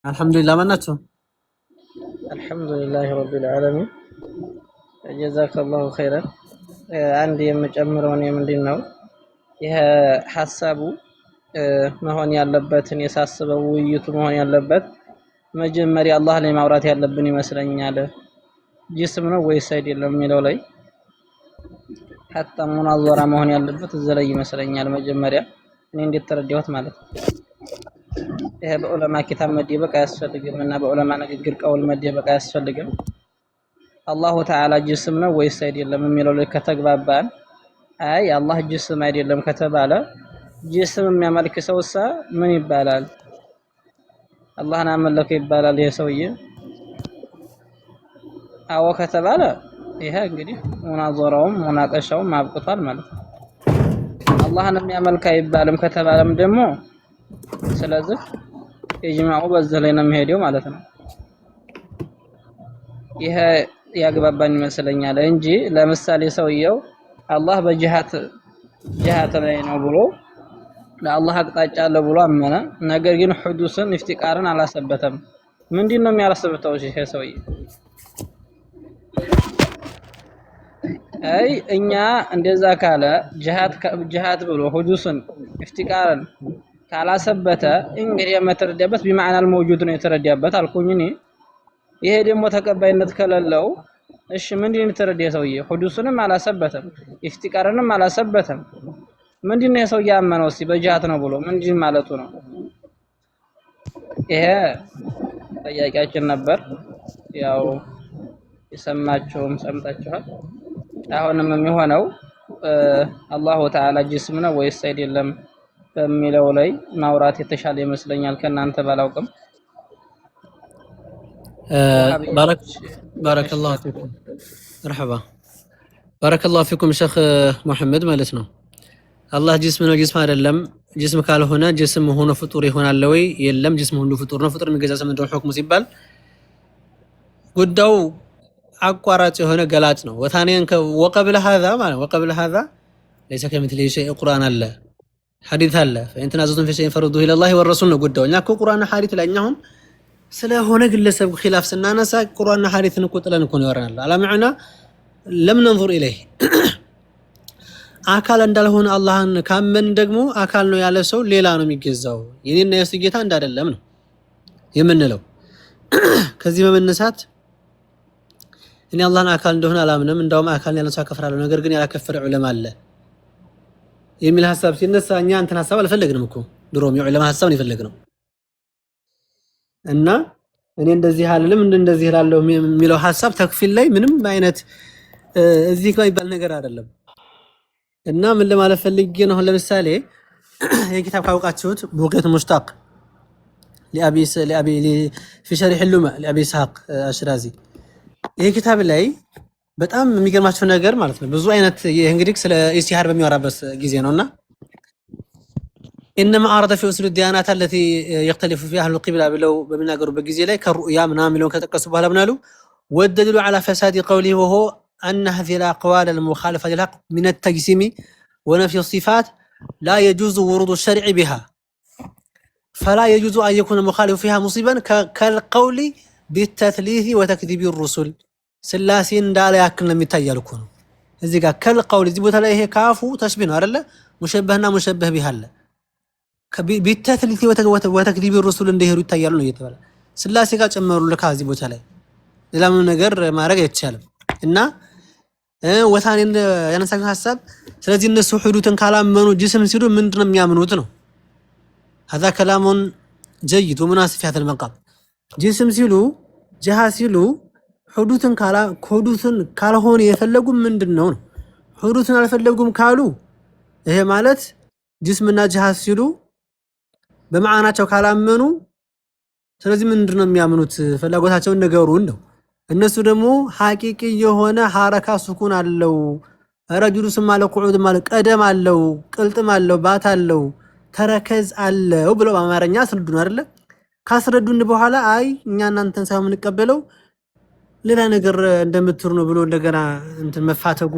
الحمد لله مناتهم. الحمد لله رب العالمين. جزاك الله خيرا. عندي የምጨምረው ምንድነው ይሄ ሐሳቡ መሆን ያለበትን የሳስበው ውይይቱ መሆን ያለበት መጀመሪያ አላህ ላይ ማውራት ያለብን ይመስለኛል። ጅስም ነው ወይስ አይደለም የሚለው ላይ حتى ሙናዘራ መሆን ያለበት እዛ ላይ ይመስለኛል። መጀመሪያ እኔ እንዴት ተረዳሁት ማለት ነው። ይሄ በዑለማ ኪታብ መደበቅ አያስፈልግም እና በዑለማ ንግግር ቀውል መደበቅ አያስፈልግም። አላሁ ተዓላ ጅስም ነው ወይስ አይደለም የሚለው ላይ ከተግባባን አይ አላህ ጅስም አይደለም ከተባለ ጅስም የሚያመልክ ሰውሳ ምን ይባላል? አላህን አመለከ ይባላል ይሄ ሰውዬ? አዎ ከተባለ ይሄ እንግዲህ ሙናዘራውም ሙናቀሻውም አብቅቷል ማለት ነው። አላህን የሚያመልክ አይባልም ከተባለም ደግሞ ስለዚህ ኢጅማዑ በዚህ ላይ ነው የሚሄደው ማለት ነው። ይሄ ያግባባን ይመስለኛል እንጂ ለምሳሌ ሰውየው አላህ በጅሃት ላይ ነው ብሎ ለአላህ አቅጣጫ አለ ብሎ አመነ። ነገር ግን ሁዱስን ኢፍቲቃርን አላሰበተም። ምንድነው የሚያስበተው ይሄ ሰውዬ? አይ እኛ እንደዛ ካለ ጅሃት ብሎ ሁዱስን ኢፍቲቃርን ካላሰበተ እንግዲህ የምትረዳበት ቢማዕናል መውጁድ ነው የተረዳበት አልኩኝ እኔ። ይሄ ደግሞ ተቀባይነት ከሌለው እሺ ምንድነው የተረዳ ሰውዬ? ሁዱስንም አላሰበተም ኢፍቲቃርንም አላሰበተም። ምንድነው የሰው ያመነው? እስቲ በጅሃት ነው ብሎ ምንድን ማለቱ ነው? ይሄ ጥያቄያችን ነበር። ያው የሰማችሁም ሰምታችኋል። አሁንም የሚሆነው አላሁ ተዓላ ጅስም ነው ወይስ አይደለም በሚለው ላይ ማውራት የተሻለ ይመስለኛል። ከናንተ ባላውቅም بارك الله فيكم. مرحبا. بارك الله فيكم شيخ محمد ማለት ነው። አላህ ጅስም ነው ጅስም አይደለም። ጅስም ካልሆነ ጅስም ሆኖ ፍጡር ይሆናል ወይ? የለም ጅስም ሁሉ ፍጡር ነው። ፍጡር የሚገዛ ሰው ምንድነው ሁክሙ ሲባል ጉዳዩ አቋራጭ የሆነ ገላጭ ነው። ወታኔን ወቀብለ هذا ማለት ወቀብለ هذا ليس كمثله شيء ቁርአን አለ ሐዲስ አለ فإن تنازعتم في شيء فردوه إلى الله والرسول ነው ጉዳዩ። እኛ እኮ ቁርአንና ሐዲስ ላይ እኛሁን ስለሆነ ግለሰብ ኺላፍ ስናነሳ ቁርአንና ሐዲስን እኮ ጥለን እኮ ነው ያወራናል። አላማዕና ለም ننظر إليه አካል እንዳልሆነ አላህን ካመን ደግሞ አካል ነው ያለ ሰው ሌላ ነው የሚገዛው። የኔና የሱ ጌታ እንዳይደለም ነው የምንለው። ከዚህ በመነሳት እኔ አላህን አካል እንደሆነ አላምንም፣ እንደውም አካል ያለው ሰው አከፍራለሁ፣ ነገር ግን ያላከፈረ ዑለማ አለ የሚል ሐሳብ ሲነሳ እኛ እንትን ሐሳብ አልፈለግንም እኮ ድሮም የዑለማ ሐሳብ ነው የፈለግነው። እና እኔ እንደዚህ አልልም እንደዚህ እላለሁ የሚለው ሐሳብ ተክፊል ላይ ምንም አይነት እዚህ ጋር ይባል ነገር አይደለም። እና ምን ለማለት ፈልጌ ነው? ለምሳሌ የኪታብ ካውቃችሁት ቡቂየት ሙሽታቅ ለአቢ في شرح اللمع لأبي إسحاق الشرازي ይሄ ኪታብ ላይ በጣም የሚገርማቸው ነገር ማለት ነው ብዙ አይነት እንግዲህ ስለ ኢስቲሃር በሚያወራበት ጊዜ ነውና انما عرض في اصول الديانات التي يختلف فيها اهل القبلة ብለው በሚናገሩበት ጊዜ ላይ ከሩያ ምናምን የሚለውን ከተጠቀሱ በኋላ ምናሉ ወደሉ على فساد قوله وهو ان هذه الاقوال المخالفه للحق من التجسيم ونفي الصفات لا يجوز ورود الشرع بها فلا يجوز ان يكون المخالف فيها مصيبا كالقول بالتثليث وتكذيب الرسل ስላሴ እንዳለ ያክል ነው የሚታያልኩ ነው። እዚህ ጋር ከልቀውል እዚህ ቦታ ላይ ይሄ ካፉ ተሽቢህ ነው አይደለ? ሙሸበህና ሙሸበህ ቢህ አለ بالتثليث وتكذيب الرسل እንደሄዱ ይታያሉ ነው እየተባለ ስላሴ ጋር ጨመሩልካ እዚህ ቦታ ላይ ሌላ ምን ነገር ማድረግ አይቻልም። እና ወታኔን ያነሳው ሐሳብ ስለዚህ እነሱ ሁዱትን ካላመኑ ጅስም ሲሉ ምንድነው የሚያምኑት ነው? هذا كلام جيد ومناسب في هذا المقام. ጅስም ሲሉ ጀሃ ሲሉ ሁዱትን ካልሆነ የፈለጉ ምንድነው ነው? ሁዱትን አልፈለጉም ካሉ ይሄ ማለት ጅስምና ጀሃ ሲሉ በመዓናቸው ካላመኑ ስለዚህ ምንድነው የሚያምኑት? ፍላጎታቸውን ነገሩን ነው። እነሱ ደግሞ ሐቂቂ የሆነ ሐረካ ሱኩን አለው ረጁሉስም አለ ቁዑድም አለ ቀደም አለው ቅልጥም አለው ባት አለው ተረከዝ አለው ብለው በአማርኛ አስረዱን አይደለ? ካስረዱን በኋላ አይ እኛ እናንተን ሳይሆን የምንቀበለው ሌላ ነገር እንደምትሩ ነው ብሎ እንደገና እንትን መፋተጉ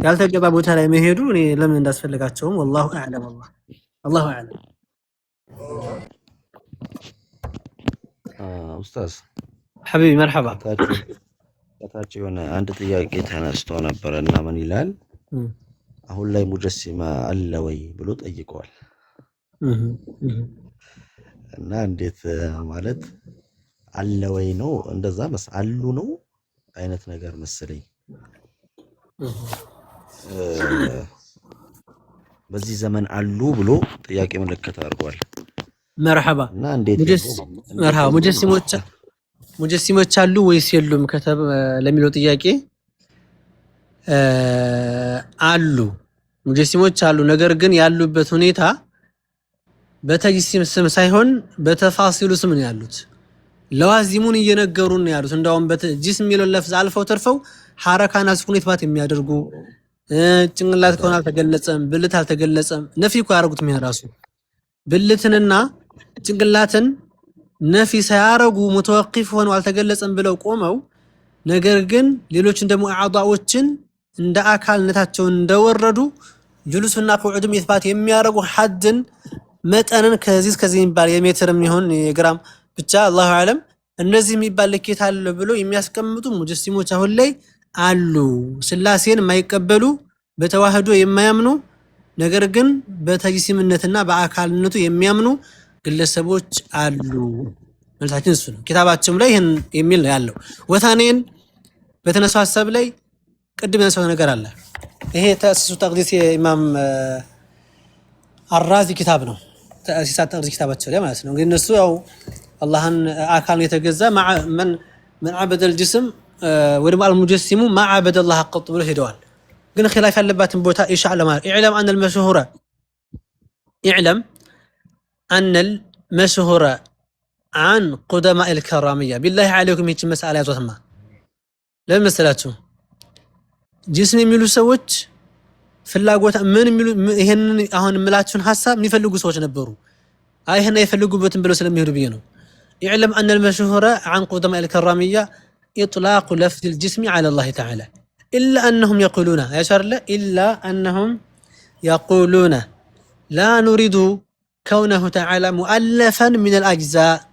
ያልተገባ ቦታ ላይ መሄዱ እኔ ለምን እንዳስፈልጋቸውም والله اعلم الله اعلم ኡስታዝ حبيبي مرحبا ከታች የሆነ አንድ ጥያቄ ተነስቶ ነበር እና ምን ይላል አሁን ላይ ሙጀሲማ አለ ወይ ብሎ ጠይቀዋል እና እንዴት ማለት አለ ወይ ነው እንደዛ አሉ ነው አይነት ነገር መሰለኝ በዚህ ዘመን አሉ ብሎ ጥያቄ ምልክት አድርጓል مرحبا እና እንዴት مرحبا ሙጀሲሞች አሉ ወይስ የሉም ለሚለው ጥያቄ አሉ ሙጀሲሞች አሉ ነገር ግን ያሉበት ሁኔታ በተጅሲም ስም ሳይሆን በተፋሲሉ ስም ነው ያሉት ለዋዚሙን እየነገሩን ነው ያሉት እንደውም በተጅሲም የሚለው ለፍዝ አልፈው ተርፈው ሐረካና ስኩን ኢትባት የሚያደርጉ ጭንቅላት ከሆነ አልተገለጸም ብልት አልተገለጸም ነፊ እኮ ያደርጉት ራሱ ብልትንና ጭንቅላትን ነፊ ሳያረጉ ሙተወቂፍ ሆነው አልተገለጸም ብለው ቆመው ነገር ግን ሌሎችን ደግሞ አዕዳዎችን እንደ አካልነታቸውን እንደወረዱ ጁሉስና ቁዑድም ኢትባት የሚያደርጉ ሐድን መጠንን ከዚህ የሚባል የሜትርም ይሁን የግራም ብቻ አላሁ አለም እነዚህ የሚባል ልኬት አለ ብሎ የሚያስቀምጡ ሙጀሲሞች አሁን ላይ አሉ ስላሴን የማይቀበሉ በተዋህዶ የማያምኑ ነገር ግን በተጅሲምነትና በአካልነቱ የሚያምኑ ግለሰቦች አሉ መልሳችን እሱ ነው ኪታባችን ላይ ይሄን የሚል ነው ያለው ወታኔን በተነሳው ሐሳብ ላይ ቅድም ያነሳው ነገር አለ ይሄ ተአሲሱ ተቅዲስ የኢማም አራዚ ኪታብ ነው ተአሲሱ ተቅዲስ ኪታባቸው ላይ ማለት ነው እንግዲህ እነሱ ያው አላህን አካልን የተገዛ من عبد الجسم ወደማ المجسم ما عبد الله قط ብሎ ሄደዋል ግን ኺላፍ ያለባትን ቦታ ኢንሻአላህ ማለት اعلم أن المشهور عن قدماء الكرامية بالله عليكم هيك مسألة يا زلمة لما مسألته جسم የሚሉ ሰዎች ፍላጎት ምን የሚሉ ይሄን አሁን ምላችሁን ሐሳብ የሚፈልጉ ሰዎች ነበሩ አይሄና ይፈልጉበትን ብለው ስለሚሄዱ ብዬ ነው يعلم أن المشهور عن قدماء الكرامية إطلاق لفظ الجسم على الله تعالى إلا أنهم يقولون يا شر إلا أنهم يقولون لا نريد كونه تعالى مؤلفا من الأجزاء